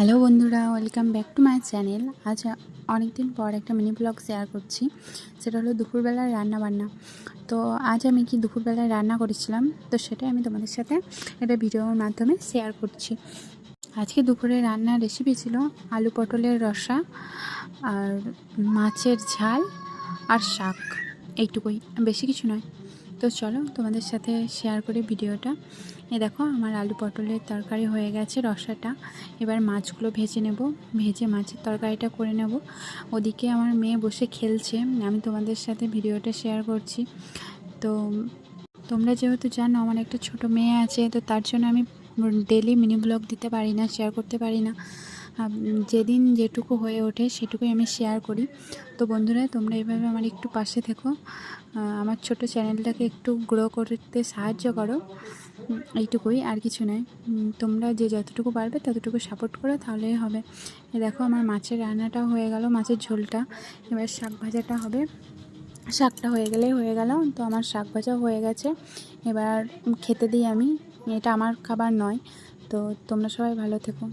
Hello বন্ধুরা, welcome back to my channel. আজ অনেক দিন পর একটা মিনি ব্লগ শেয়ার করছি। সেটা হলো দুপুরবেলার রান্নাবান্না। তো আজ আমি কি দুপুরবেলায় রান্না করেছিলাম, তো সেটাই আমি তোমাদের সাথে একটা ভিডিওর মাধ্যমে শেয়ার করছি। আজকে দুপুরে রান্নার রেসিপি ছিল আলু পটলের রসা আর মাছের ঝাল আর শাক, এইটুকুই, বেশি কিছু নয়। তো চলো তোমাদের সাথে শেয়ার করি ভিডিওটা। দেখো আমার আলু পটলের তরকারি হয়ে গেছে, রসাটা। এবার মাছগুলো ভেজে নেব, ভেজে মাছের তরকারিটা করে নেব। ওদিকে আমার মেয়ে বসে খেলছে, আমি তোমাদের সাথে ভিডিওটা শেয়ার করছি। তো তোমরা যেহেতু জানো আমার একটা ছোট মেয়ে আছে, তো তার জন্য আমি ডেলি মিনি ব্লগ দিতে পারি না, শেয়ার করতে পারি না। যেদিন যেটুকু হয়ে ওঠে সেটুকুই আমি শেয়ার করি। তো বন্ধুরা, তোমরা এইভাবে আমার একটু পাশে থেকো, আমার ছোট চ্যানেলটাকে একটু গ্রো করতে সাহায্য করো, এইটুকুই, আর কিছু নয়। তোমরা যে যতটুকু পারবে ততটুকু সাপোর্ট করো, তাহলেই হবে। দেখো আমার মাছের রান্নাটাও হয়ে গেল, মাছের ঝোলটা। এবার শাক ভাজাটা হবে, শাকটা হয়ে গেলেই হয়ে গেল। তো আমার শাক ভাজাও হয়ে গেছে, এবার খেতে দিই আমি। এটা আমার খাবার নয়। তো তোমরা সবাই ভালো থেকো।